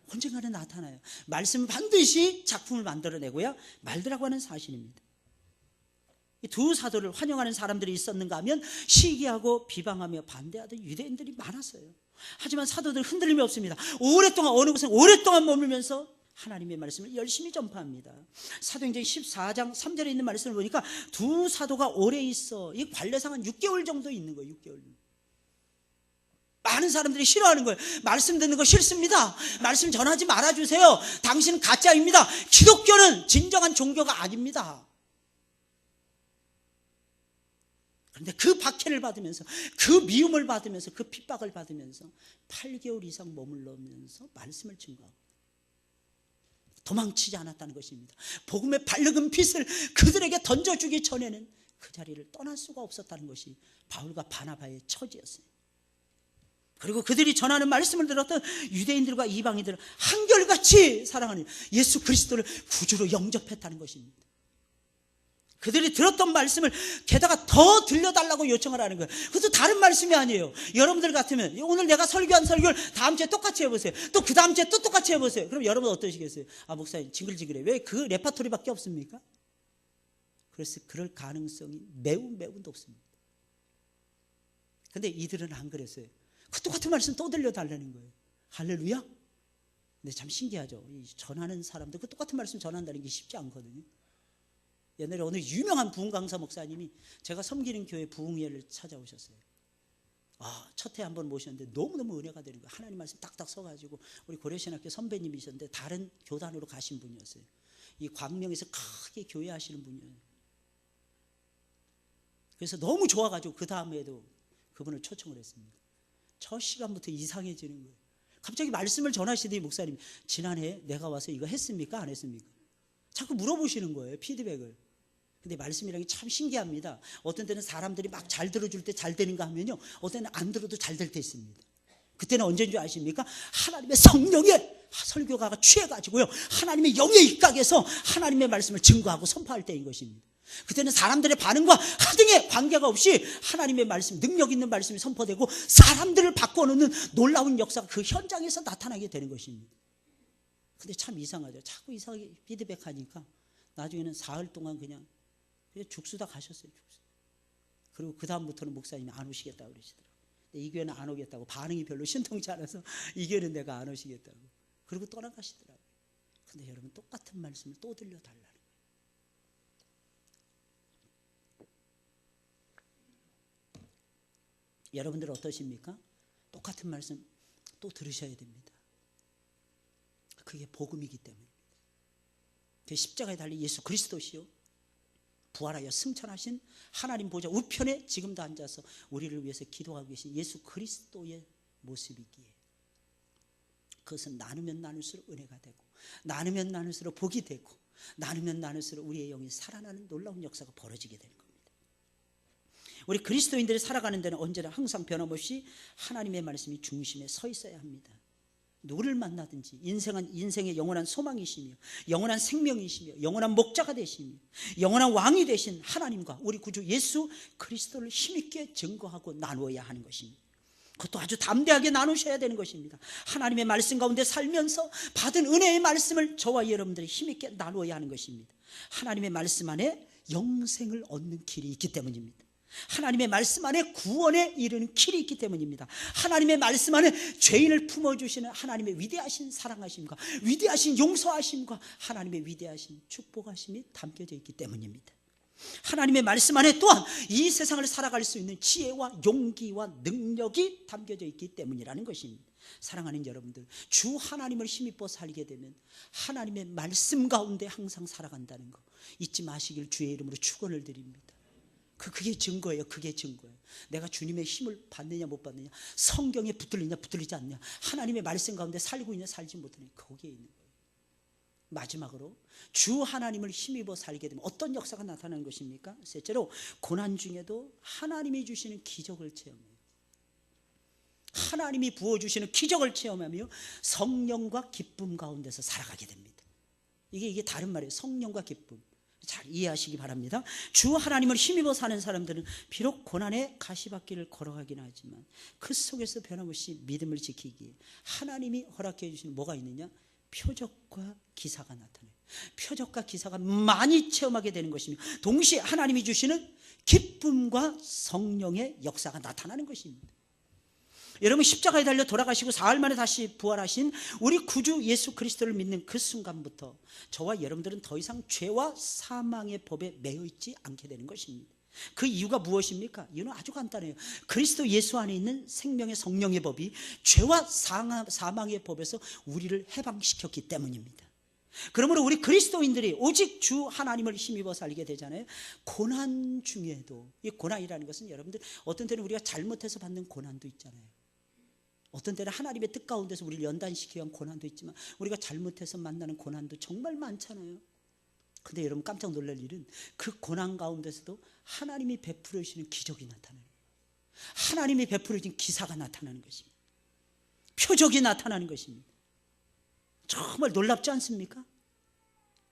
언젠가는 나타나요. 말씀은 반드시 작품을 만들어내고요 말더라고 하는 사실입니다. 이 두 사도를 환영하는 사람들이 있었는가 하면 시기하고 비방하며 반대하던 유대인들이 많았어요. 하지만 사도들 흔들림이 없습니다. 오랫동안 어느 곳에 오랫동안 머물면서 하나님의 말씀을 열심히 전파합니다. 사도행전 14장 3절에 있는 말씀을 보니까 두 사도가 오래 있어. 이 관례상 한 6개월 정도 있는 거예요. 6개월. 많은 사람들이 싫어하는 거예요. 말씀 듣는 거 싫습니다. 말씀 전하지 말아주세요. 당신은 가짜입니다. 기독교는 진정한 종교가 아닙니다. 그런데 그 박해를 받으면서 그 미움을 받으면서 그 핍박을 받으면서 8개월 이상 머물러면서 말씀을 증거하고 도망치지 않았다는 것입니다. 복음의 발르금 빛을 그들에게 던져주기 전에는 그 자리를 떠날 수가 없었다는 것이 바울과 바나바의 처지였어요. 그리고 그들이 전하는 말씀을 들었던 유대인들과 이방인들을 한결같이 사랑하는 예수 그리스도를 구주로 영접했다는 것입니다. 그들이 들었던 말씀을 게다가 더 들려달라고 요청을 하는 거예요. 그것도 다른 말씀이 아니에요. 여러분들 같으면 오늘 내가 설교한 설교를 다음 주에 똑같이 해보세요. 또 그 다음 주에 또 똑같이 해보세요. 그럼 여러분 어떠시겠어요? 아, 목사님 징글징글해. 왜 그 레파토리밖에 없습니까? 그래서 그럴 가능성이 매우 높습니다. 근데 이들은 안 그랬어요. 그 똑같은 말씀 또 들려달라는 거예요. 할렐루야? 근데 참 신기하죠. 이 전하는 사람들 그 똑같은 말씀 전한다는 게 쉽지 않거든요. 옛날에 어느 유명한 부흥 강사 목사님이 제가 섬기는 교회 부흥회를 찾아오셨어요. 첫 해 한번 모셨는데 너무너무 은혜가 되는 거예요. 하나님 말씀 딱딱 서가지고 우리 고려신학교 선배님이셨는데 다른 교단으로 가신 분이었어요. 이 광명에서 크게 교회 하시는 분이에요. 그래서 너무 좋아가지고 그 다음에도 그분을 초청을 했습니다. 첫 시간부터 이상해지는 거예요. 갑자기 말씀을 전하시더니 목사님 지난해 내가 와서 이거 했습니까? 안 했습니까? 자꾸 물어보시는 거예요. 피드백을. 근데 말씀이라는 게 참 신기합니다. 어떤 때는 사람들이 막 잘 들어줄 때 잘 되는가 하면요, 어떤 때는 안 들어도 잘 될 때 있습니다. 그때는 언제인 줄 아십니까? 하나님의 성령에 설교가가 취해가지고요, 하나님의 영의 입각에서 하나님의 말씀을 증거하고 선포할 때인 것입니다. 그때는 사람들의 반응과 하등의 관계가 없이 하나님의 말씀, 능력 있는 말씀이 선포되고 사람들을 바꿔놓는 놀라운 역사가 그 현장에서 나타나게 되는 것입니다. 근데 참 이상하죠. 자꾸 이상하게 피드백하니까 나중에는 사흘 동안 그냥 죽수다 가셨어요. 죽수다. 그리고 그 다음부터는 목사님이 안 오시겠다고 그러시더라고요. 이 교회는 안 오겠다고, 반응이 별로 신통치 않아서 이 교회는 내가 안 오시겠다고. 그리고 떠나가시더라고요. 근데 여러분 똑같은 말씀을 또 들려달라는 거예요. 여러분들 어떠십니까? 똑같은 말씀 또 들으셔야 됩니다. 그게 복음이기 때문입니다. 그 십자가에 달린 예수 그리스도시요, 부활하여 승천하신 하나님 보좌 우편에 지금도 앉아서 우리를 위해서 기도하고 계신 예수 그리스도의 모습이기에, 그것은 나누면 나눌수록 은혜가 되고 나누면 나눌수록 복이 되고 나누면 나눌수록 우리의 영이 살아나는 놀라운 역사가 벌어지게 되는 겁니다. 우리 그리스도인들이 살아가는 데는 언제나 항상 변함없이 하나님의 말씀이 중심에 서 있어야 합니다. 누구를 만나든지 인생은 인생의 영원한 소망이시며 영원한 생명이시며 영원한 목자가 되시며 영원한 왕이 되신 하나님과 우리 구주 예수 그리스도를 힘있게 증거하고 나누어야 하는 것입니다. 그것도 아주 담대하게 나누셔야 되는 것입니다. 하나님의 말씀 가운데 살면서 받은 은혜의 말씀을 저와 여러분들이 힘있게 나누어야 하는 것입니다. 하나님의 말씀 안에 영생을 얻는 길이 있기 때문입니다. 하나님의 말씀 안에 구원에 이르는 길이 있기 때문입니다. 하나님의 말씀 안에 죄인을 품어주시는 하나님의 위대하신 사랑하심과 위대하신 용서하심과 하나님의 위대하신 축복하심이 담겨져 있기 때문입니다. 하나님의 말씀 안에 또한 이 세상을 살아갈 수 있는 지혜와 용기와 능력이 담겨져 있기 때문이라는 것입니다. 사랑하는 여러분들, 주 하나님을 힘입어 살게 되면 하나님의 말씀 가운데 항상 살아간다는 거 잊지 마시길 주의 이름으로 축원을 드립니다. 그게 증거예요. 그게 증거예요. 내가 주님의 힘을 받느냐 못 받느냐, 성경에 붙들리냐 붙들리지 않느냐, 하나님의 말씀 가운데 살고 있냐 살지 못하느냐, 거기에 있는 거예요. 마지막으로 주 하나님을 힘입어 살게 되면 어떤 역사가 나타나는 것입니까? 셋째로 고난 중에도 하나님이 주시는 기적을 체험해요. 하나님이 부어주시는 기적을 체험하며 성령과 기쁨 가운데서 살아가게 됩니다. 이게 다른 말이에요. 성령과 기쁨. 잘 이해하시기 바랍니다. 주 하나님을 힘입어 사는 사람들은 비록 고난의 가시밭길을 걸어가긴 하지만 그 속에서 변함없이 믿음을 지키기에 하나님이 허락해 주시는 뭐가 있느냐? 표적과 기사가 나타나요. 표적과 기사가 많이 체험하게 되는 것이며 동시에 하나님이 주시는 기쁨과 성령의 역사가 나타나는 것입니다. 여러분, 십자가에 달려 돌아가시고 사흘 만에 다시 부활하신 우리 구주 예수 그리스도를 믿는 그 순간부터 저와 여러분들은 더 이상 죄와 사망의 법에 매여 있지 않게 되는 것입니다. 그 이유가 무엇입니까? 이유는 아주 간단해요. 그리스도 예수 안에 있는 생명의 성령의 법이 죄와 사망의 법에서 우리를 해방시켰기 때문입니다. 그러므로 우리 그리스도인들이 오직 주 하나님을 힘입어 살게 되잖아요. 고난 중에도, 이 고난이라는 것은 여러분들 어떤 때는 우리가 잘못해서 받는 고난도 있잖아요. 어떤 때는 하나님의 뜻 가운데서 우리를 연단시키기 위한 고난도 있지만 우리가 잘못해서 만나는 고난도 정말 많잖아요. 근데 여러분, 깜짝 놀랄 일은 그 고난 가운데서도 하나님이 베풀어 주시는 기적이 나타나는 거예요. 하나님이 베풀어 주신 기사가 나타나는 것입니다. 표적이 나타나는 것입니다. 정말 놀랍지 않습니까?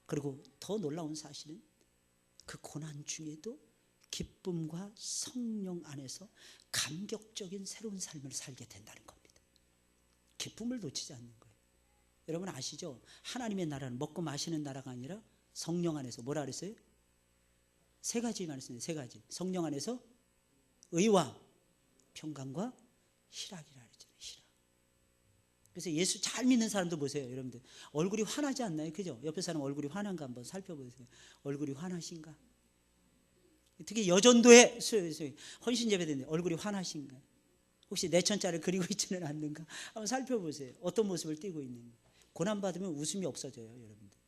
그리고 더 놀라운 사실은 그 고난 중에도 기쁨과 성령 안에서 감격적인 새로운 삶을 살게 된다는 겁니다. 기쁨을 놓치지 않는 거예요. 여러분 아시죠? 하나님의 나라는 먹고 마시는 나라가 아니라 성령 안에서 뭐라 그랬어요? 세 가지 말씀이에요. 세 가지. 성령 안에서 의와 평강과 희락이라 그랬잖아요. 희락. 그래서 예수 잘 믿는 사람도 보세요. 여러분들 얼굴이 환하지 않나요? 그죠? 옆에 사람 얼굴이 환한가 한번 살펴보세요. 얼굴이 환하신가? 특히 여전도에 헌신 예배드는데 얼굴이 환하신가? 혹시 내천자를 그리고 있지는 않는가? 한번 살펴보세요. 어떤 모습을 띠고 있는가? 고난받으면 웃음이 없어져요. 여러분들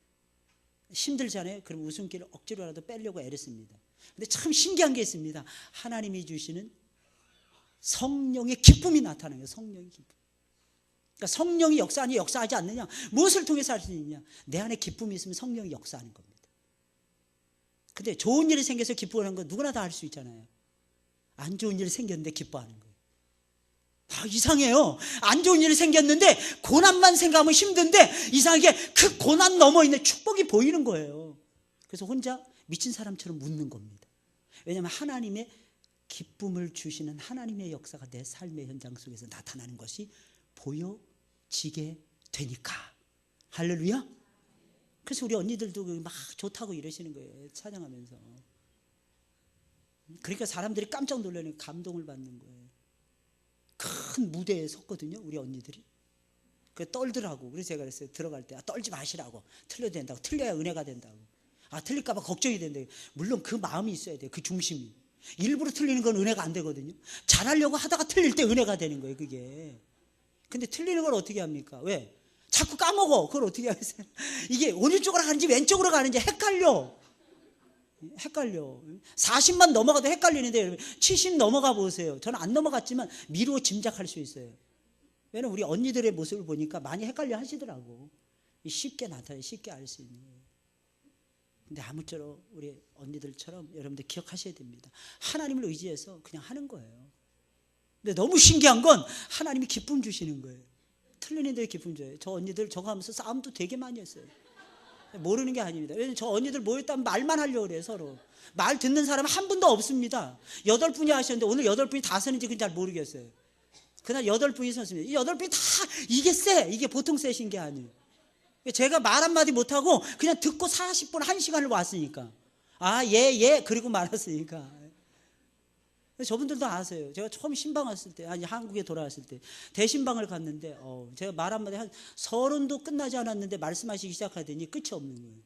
힘들잖아요. 그럼 웃음기를 억지로라도 빼려고 애를 씁니다. 근데 참 신기한 게 있습니다. 하나님이 주시는 성령의 기쁨이 나타나요. 성령의 기쁨. 그러니까 성령이 역사하니 역사하지 않느냐? 무엇을 통해서 할 수 있느냐? 내 안에 기쁨이 있으면 성령이 역사하는 겁니다. 근데 좋은 일이 생겨서 기뻐하는 건 누구나 다 할 수 있잖아요. 안 좋은 일이 생겼는데 기뻐하는 거예요. 이상해요. 안 좋은 일이 생겼는데 고난만 생각하면 힘든데 이상하게 그 고난 넘어 있는 축복이 보이는 거예요. 그래서 혼자 미친 사람처럼 묻는 겁니다. 왜냐하면 하나님의 기쁨을 주시는 하나님의 역사가 내 삶의 현장 속에서 나타나는 것이 보여지게 되니까. 할렐루야. 그래서 우리 언니들도 막 좋다고 이러시는 거예요. 찬양하면서. 그러니까 사람들이 깜짝 놀라는 감동을 받는 거예요. 큰 무대에 섰거든요. 우리 언니들이. 떨더라고. 그래서 제가 그랬어요. 들어갈 때 떨지 마시라고. 틀려도 된다고. 틀려야 은혜가 된다고. 틀릴까 봐 걱정이 된다고. 물론 그 마음이 있어야 돼요. 그 중심이. 일부러 틀리는 건 은혜가 안 되거든요. 잘하려고 하다가 틀릴 때 은혜가 되는 거예요. 그게. 근데 틀리는 걸 어떻게 합니까? 왜? 자꾸 까먹어. 그걸 어떻게 하겠어요? 이게 오른쪽으로 가는지 왼쪽으로 가는지 헷갈려. 40만 넘어가도 헷갈리는데 여러분 70 넘어가 보세요. 저는 안 넘어갔지만 미루어 짐작할 수 있어요. 왜냐면 우리 언니들의 모습을 보니까 많이 헷갈려 하시더라고. 쉽게 나타나요. 쉽게 알 수 있는 거예요. 근데 아무쪼록 우리 언니들처럼 여러분들 기억하셔야 됩니다. 하나님을 의지해서 그냥 하는 거예요. 근데 너무 신기한 건 하나님이 기쁨 주시는 거예요. 틀리는데 기쁨 줘요. 저 언니들 저거 하면서 싸움도 되게 많이 했어요. 모르는 게 아닙니다. 왜냐면 저 언니들 모였다면 말만 하려고 그래요. 서로 말 듣는 사람은 한 분도 없습니다. 8분이 하셨는데 오늘 8분이 다 서는지 그건 잘 모르겠어요. 그날 8분이 섰습니다. 이 8분이 다 이게 세, 이게 보통 세신 게 아니에요. 제가 말 한마디 못하고 그냥 듣고 40분 1시간을 왔으니까 예 그리고 말았으니까. 저분들도 아세요. 제가 처음 신방 왔을 때, 아니 한국에 돌아왔을 때 대신방을 갔는데 제가 말 한마디 한 서론도 끝나지 않았는데 말씀하시기 시작하더니 끝이 없는 거예요.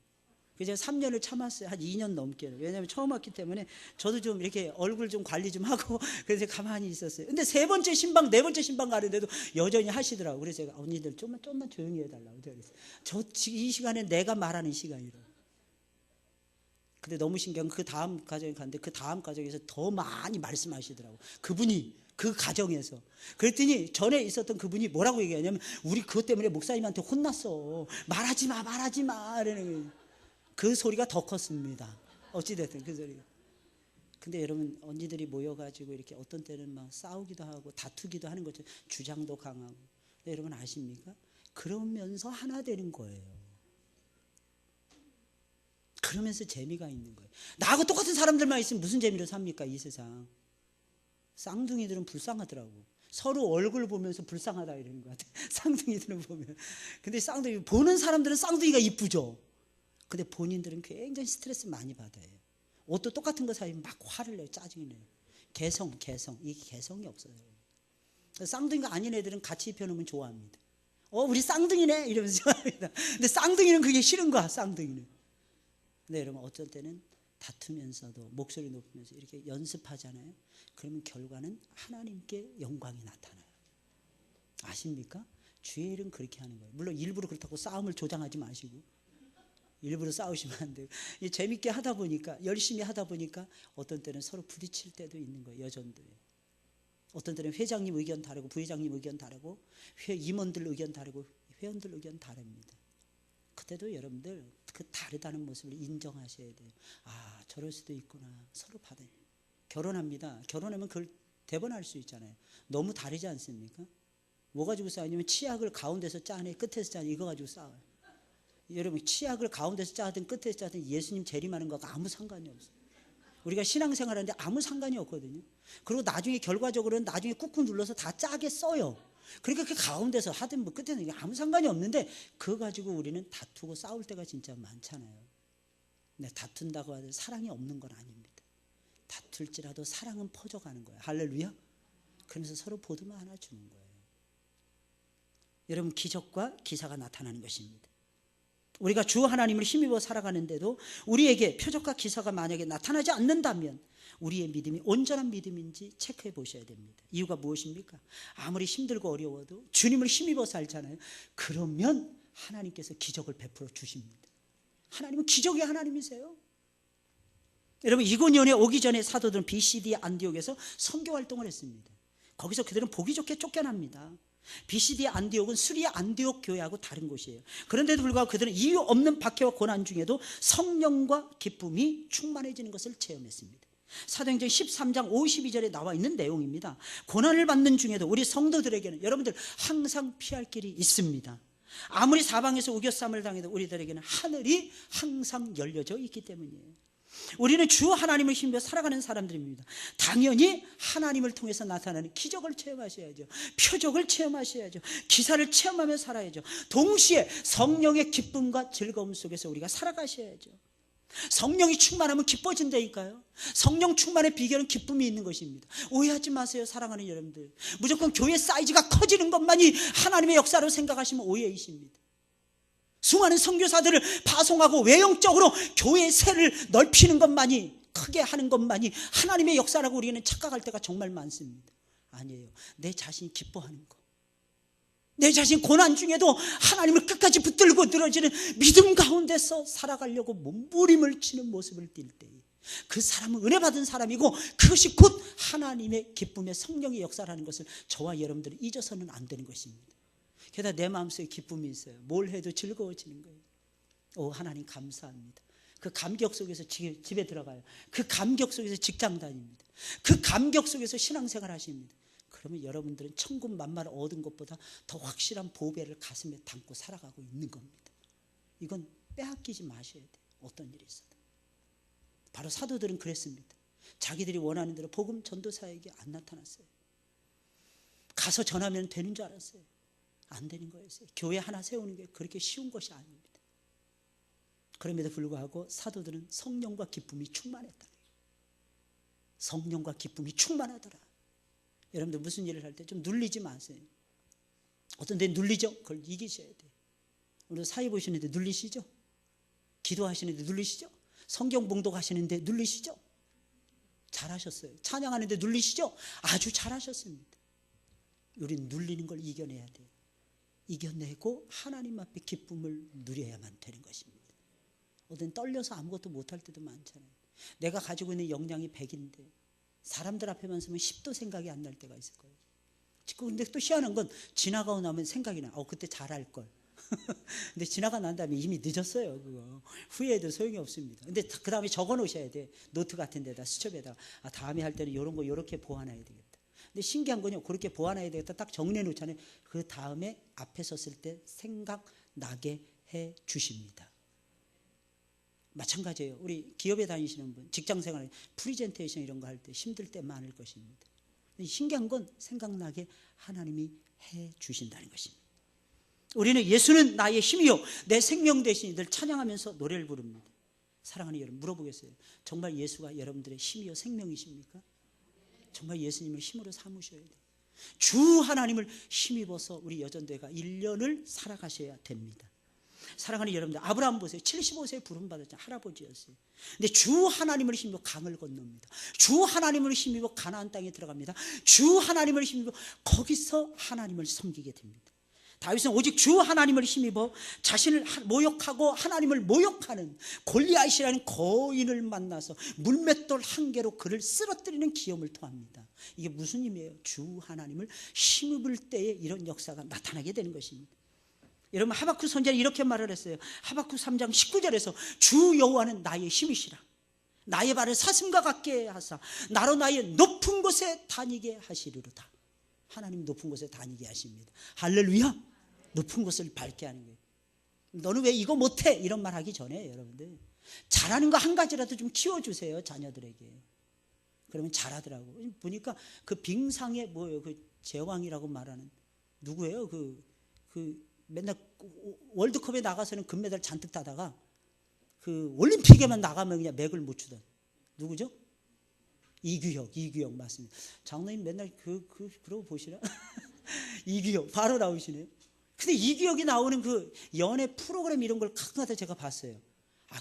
그래서 제가 3년을 참았어요. 한 2년 넘게. 왜냐하면 처음 왔기 때문에 저도 좀 이렇게 얼굴 좀 관리 좀 하고 그래서 가만히 있었어요. 근데 3번째 신방, 4번째 신방 가는데도 여전히 하시더라고요. 그래서 제가 언니들 좀만 조용히 해달라고. 저 이 시간에 내가 말하는 시간이라. 근데 너무 신기한 건 그 다음 가정에 갔는데 그 다음 가정에서 더 많이 말씀하시더라고요. 그분이 그 가정에서. 그랬더니 전에 있었던 그분이 뭐라고 얘기하냐면 우리 그것 때문에 목사님한테 혼났어. 말하지 마. 이러는 거예요. 그 소리가 더 컸습니다. 어찌됐든 그 소리가. 근데 여러분 언니들이 모여가지고 이렇게 어떤 때는 막 싸우기도 하고 다투기도 하는 거죠. 주장도 강하고. 근데 여러분 아십니까? 그러면서 하나 되는 거예요. 그러면서 재미가 있는 거예요. 나하고 똑같은 사람들만 있으면 무슨 재미로 삽니까 이 세상. 쌍둥이들은 불쌍하더라고. 서로 얼굴 보면서 불쌍하다 이러는 것 같아요. 쌍둥이들은 보면. 근데 쌍둥이 보는 사람들은 쌍둥이가 이쁘죠. 근데 본인들은 굉장히 스트레스 많이 받아요. 옷도 똑같은 거 사면 막 화를 내요. 짜증이 내요. 개성 이게 개성이 없어요. 쌍둥이가 아닌 애들은 같이 입혀놓으면 좋아합니다. 우리 쌍둥이네 이러면서 좋아합니다. 근데 쌍둥이는 그게 싫은 거야. 쌍둥이는. 근데 여러분 어쩔 때는 다투면서도 목소리 높이면서 이렇게 연습하잖아요. 그러면 결과는 하나님께 영광이 나타나요. 아십니까? 주의 일은 그렇게 하는 거예요. 물론 일부러 그렇다고 싸움을 조장하지 마시고 일부러 싸우시면 안 돼요. 재밌게 하다 보니까 열심히 하다 보니까 어떤 때는 서로 부딪힐 때도 있는 거예요. 여전도에. 어떤 때는 회장님 의견 다르고 부회장님 의견 다르고 임원들 의견 다르고 회원들 의견 다릅니다. 그때도 여러분들 그 다르다는 모습을 인정하셔야 돼요. 저럴 수도 있구나. 서로 받아요. 결혼합니다. 결혼하면 그걸 대번할 수 있잖아요. 너무 다르지 않습니까? 뭐 가지고 싸우냐면 치약을 가운데서 짜네 끝에서 짜네 이거 가지고 싸워요. 여러분 치약을 가운데서 짜든 끝에서 짜든 예수님 재림하는 거하고 아무 상관이 없어요. 우리가 신앙생활하는데 아무 상관이 없거든요. 그리고 나중에 결과적으로는 나중에 꾹꾹 눌러서 다 짜게 써요. 그러니까 그 가운데서 하든 뭐 끝에는 아무 상관이 없는데 그거 가지고 우리는 다투고 싸울 때가 진짜 많잖아요. 근데 다툰다고 해도 사랑이 없는 건 아닙니다. 다툴지라도 사랑은 퍼져가는 거예요. 할렐루야. 그러면서 서로 보듬어 하나 주는 거예요. 여러분 기적과 기사가 나타나는 것입니다. 우리가 주 하나님을 힘입어 살아가는데도 우리에게 표적과 기사가 만약에 나타나지 않는다면 우리의 믿음이 온전한 믿음인지 체크해 보셔야 됩니다. 이유가 무엇입니까? 아무리 힘들고 어려워도 주님을 힘입어 살잖아요. 그러면 하나님께서 기적을 베풀어 주십니다. 하나님은 기적의 하나님이세요. 여러분 이고니온에 오기 전에 사도들은 BCD 안디옥에서 선교 활동을 했습니다. 거기서 그들은 보기 좋게 쫓겨납니다. BCD 안디옥은 수리아 안디옥 교회하고 다른 곳이에요. 그런데도 불구하고 그들은 이유 없는 박해와 고난 중에도 성령과 기쁨이 충만해지는 것을 체험했습니다. 사도행전 13장 52절에 나와 있는 내용입니다. 고난을 받는 중에도 우리 성도들에게는 여러분들 항상 피할 길이 있습니다. 아무리 사방에서 우겨쌈을 당해도 우리들에게는 하늘이 항상 열려져 있기 때문이에요. 우리는 주 하나님을 힘입어 살아가는 사람들입니다. 당연히 하나님을 통해서 나타나는 기적을 체험하셔야죠. 표적을 체험하셔야죠. 기사를 체험하며 살아야죠. 동시에 성령의 기쁨과 즐거움 속에서 우리가 살아가셔야죠. 성령이 충만하면 기뻐진다니까요. 성령 충만의 비결은 기쁨이 있는 것입니다. 오해하지 마세요. 사랑하는 여러분들. 무조건 교회 사이즈가 커지는 것만이 하나님의 역사로 생각하시면 오해이십니다. 수많은 선교사들을 파송하고 외형적으로 교회의 세를 넓히는 것만이 크게 하는 것만이 하나님의 역사라고 우리는 착각할 때가 정말 많습니다. 아니에요. 내 자신이 기뻐하는 것, 내 자신 고난 중에도 하나님을 끝까지 붙들고 늘어지는 믿음 가운데서 살아가려고 몸부림을 치는 모습을 띌 때 그 사람은 은혜 받은 사람이고 그것이 곧 하나님의 기쁨의 성령의 역사라는 것을 저와 여러분들이 잊어서는 안 되는 것입니다. 게다가 내 마음속에 기쁨이 있어요. 뭘 해도 즐거워지는 거예요. 하나님 감사합니다. 그 감격 속에서 집에 들어가요. 그 감격 속에서 직장 다닙니다. 그 감격 속에서 신앙생활 하십니다. 그러면 여러분들은 천국 만마를 얻은 것보다 더 확실한 보배를 가슴에 담고 살아가고 있는 겁니다. 이건 빼앗기지 마셔야 돼요. 어떤 일이 있어도. 바로 사도들은 그랬습니다. 자기들이 원하는 대로 복음 전도사에게 안 나타났어요. 가서 전하면 되는 줄 알았어요. 안 되는 거였어요. 교회 하나 세우는 게 그렇게 쉬운 것이 아닙니다. 그럼에도 불구하고 사도들은 성령과 기쁨이 충만했다. 성령과 기쁨이 충만하더라. 여러분들 무슨 일을 할 때 좀 눌리지 마세요. 어떤 데 눌리죠? 그걸 이기셔야 돼요. 오늘 사회 보시는데 눌리시죠? 기도하시는데 눌리시죠? 성경 봉독하시는데 눌리시죠? 잘하셨어요. 찬양하는데 눌리시죠? 아주 잘하셨습니다. 우리는 눌리는 걸 이겨내야 돼요. 이겨내고 하나님 앞에 기쁨을 누려야만 되는 것입니다. 어떤 떨려서 아무것도 못할 때도 많잖아요. 내가 가지고 있는 역량이 100인데 사람들 앞에만 서면 10도 생각이 안 날 때가 있을 거예요. 근데 또 희한한 건 지나가고 나면 생각이 나. 그때 잘할 걸. 근데 지나가 난 다음에 이미 늦었어요. 그거 후회해도 소용이 없습니다. 근데 그 다음에 적어 놓으셔야 돼. 노트 같은 데다 수첩에다. 다음에 할 때는 이런 거 이렇게 보완해야 되겠다. 근데 신기한 건요, 그렇게 보완해야 되겠다 딱 정리해 놓잖아요. 그 다음에 앞에 섰을 때 생각나게 해 주십니다. 마찬가지예요. 우리 기업에 다니시는 분, 직장생활 프리젠테이션 이런 거 할 때 힘들 때 많을 것입니다. 신기한 건 생각나게 하나님이 해 주신다는 것입니다. 우리는 예수는 나의 힘이요 내 생명 되시니 늘 찬양하면서 노래를 부릅니다. 사랑하는 여러분, 물어보겠어요. 정말 예수가 여러분들의 힘이요 생명이십니까? 정말 예수님을 힘으로 삼으셔야 돼요. 주 하나님을 힘입어서 우리 여전대가 1년을 살아가셔야 됩니다. 사랑하는 여러분들, 아브라함 보세요. 75세에 부름받았잖아요. 할아버지였어요. 근데 주 하나님을 힘입어 강을 건넙니다. 주 하나님을 힘입어 가나안 땅에 들어갑니다. 주 하나님을 힘입어 거기서 하나님을 섬기게 됩니다. 다윗은 오직 주 하나님을 힘입어 자신을 모욕하고 하나님을 모욕하는 골리앗이라는 거인을 만나서 물맷돌 한 개로 그를 쓰러뜨리는 기염을 토합니다. 이게 무슨 의미예요? 주 하나님을 힘입을 때에 이런 역사가 나타나게 되는 것입니다. 여러분, 하박국 선지자는 이렇게 말을 했어요. 하박국 3장 19절에서 주 여호와는 나의 힘이시라. 나의 발을 사슴과 같게 하사 나로 나의 높은 곳에 다니게 하시리로다. 하나님 높은 곳에 다니게 하십니다. 할렐루야. 높은 곳을 밟게 하는 거예요. 너는 왜 이거 못해? 이런 말 하기 전에 여러분들 잘하는 거 한 가지라도 좀 키워주세요. 자녀들에게. 그러면 잘하더라고. 보니까 그 빙상에 뭐예요? 그 제왕이라고 말하는 누구예요? 그 맨날 월드컵에 나가서는 금메달 잔뜩 따다가 그 올림픽에만 나가면 그냥 맥을 못 추던 누구죠? 이규혁 맞습니다. 장로님 맨날 그러고 보시나? 이규혁 바로 나오시네요. 근데 이규혁이 나오는 그 연애 프로그램 이런 걸 가끔가다 제가 봤어요.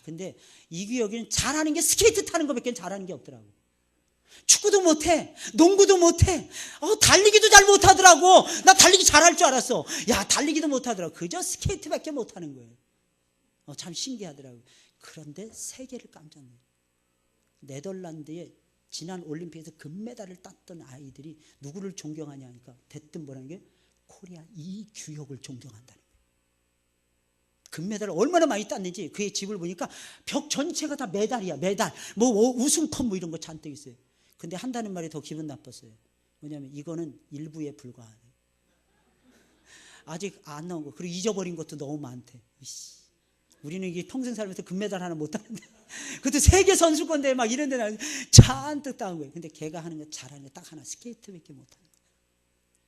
근데 이규혁이는 잘하는 게 스케이트 타는 것밖에 잘하는 게 없더라고. 축구도 못해, 농구도 못해, 달리기도 잘 못하더라고. 나 달리기 잘할 줄 알았어. 야, 달리기도 못하더라고. 그저 스케이트밖에 못하는 거예요. 참 신기하더라고요. 그런데 세계를 깜짝 놀라요. 네덜란드에 지난 올림픽에서 금메달을 땄던 아이들이 누구를 존경하냐 하니까 대뜸 뭐라는 게 코리아 이규혁을 존경한다는 거예요. 금메달을 얼마나 많이 땄는지 그의 집을 보니까 벽 전체가 다 메달이야. 메달, 뭐 우승컵 뭐 이런 거 잔뜩 있어요. 근데 한다는 말이 더 기분 나빴어요. 뭐냐면 이거는 일부에 불과하네. 아직 안 나온 거. 그리고 잊어버린 것도 너무 많대. 우리는 이게 평생 살면서 금메달 하나 못 따는데 그것도 세계 선수권대회 막 이런 데 나가서 잔뜩 따는 거예요. 근데 걔가 하는 거 잘하는 거 딱 하나, 스케이트밖에 못하는 거예요.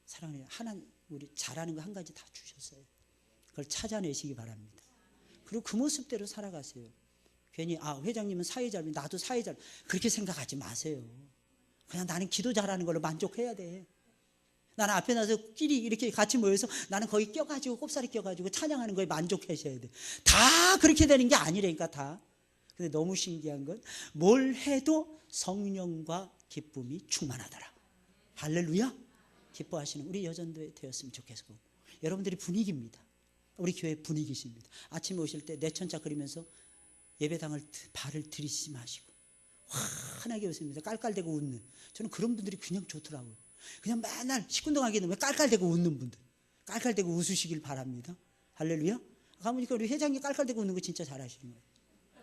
사랑해요. 하나님 우리 잘하는 거 한 가지 다 주셨어요. 그걸 찾아내시기 바랍니다. 그리고 그 모습대로 살아가세요. 괜히 회장님은 사회 잘, 나도 사회 잘, 그렇게 생각하지 마세요. 그냥 나는 기도 잘하는 걸로 만족해야 돼. 나는 앞에 나서 끼리 이렇게 같이 모여서 나는 거기 껴가지고 꼽사리 껴가지고 찬양하는 거에 만족하셔야 돼. 다 그렇게 되는 게 아니라니까 다. 근데 너무 신기한 건 뭘 해도 성령과 기쁨이 충만하더라. 할렐루야. 기뻐하시는 우리 여전도에 되었으면 좋겠고, 여러분들이 분위기입니다. 우리 교회 분위기십니다. 아침에 오실 때 내천자 그리면서 예배당을 발을 들이시지 마시고 환하게 웃습니다. 깔깔대고 웃는, 저는 그런 분들이 그냥 좋더라고요. 그냥 맨날 시큰둥하게 있는 깔깔대고 웃는 분들, 깔깔대고 웃으시길 바랍니다. 할렐루야. 가보니까 우리 회장님 깔깔대고 웃는 거 진짜 잘하시는 거예요.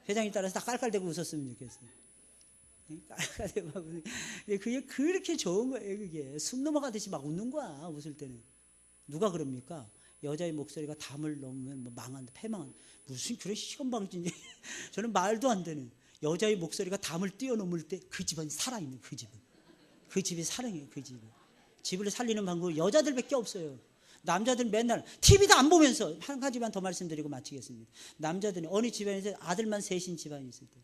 회장님 따라서 다 깔깔대고 웃었으면 좋겠어요. 깔깔대고 막 웃는. 그게 그렇게 좋은 거예요. 그게 숨 넘어가듯이 막 웃는 거야. 웃을 때는. 누가 그럽니까? 여자의 목소리가 담을 넘으면 뭐 망한다, 패망한다. 무슨 그런 시험방진이. 저는 말도 안 되는. 여자의 목소리가 담을 뛰어넘을 때 그 집은 살아있는 그 집은. 그 집이 사랑해요. 그 집은. 집을 살리는 방법은 여자들밖에 없어요. 남자들은 맨날 TV도 안 보면서. 한 가지만 더 말씀드리고 마치겠습니다. 남자들은 어느 집안에서 아들만 셋인 집안이 있을 때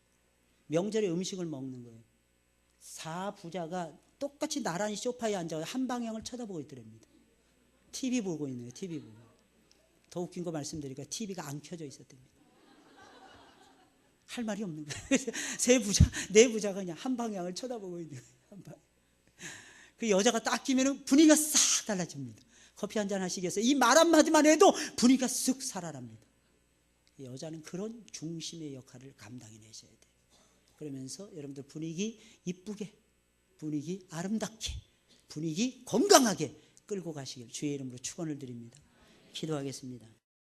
명절에 음식을 먹는 거예요. 4부자가 똑같이 나란히 소파에 앉아 한 방향을 쳐다보고 있더랍니다. TV 보고 있는 거예요. TV 보고. 더 웃긴 거 말씀드리니까 TV가 안 켜져 있었답니다. 할 말이 없는 거예요. 네 부자가 그냥 한 방향을 쳐다보고 있는 거예요. 그 여자가 딱 끼면 분위기가 싹 달라집니다. 커피 한잔 하시겠어요? 이 말 한마디만 해도 분위기가 쓱 살아납니다. 여자는 그런 중심의 역할을 감당해내셔야 돼요. 그러면서 여러분들 분위기 이쁘게, 분위기 아름답게, 분위기 건강하게 끌고 가시길 주의 이름으로 축원을 드립니다. 기도하겠습니다.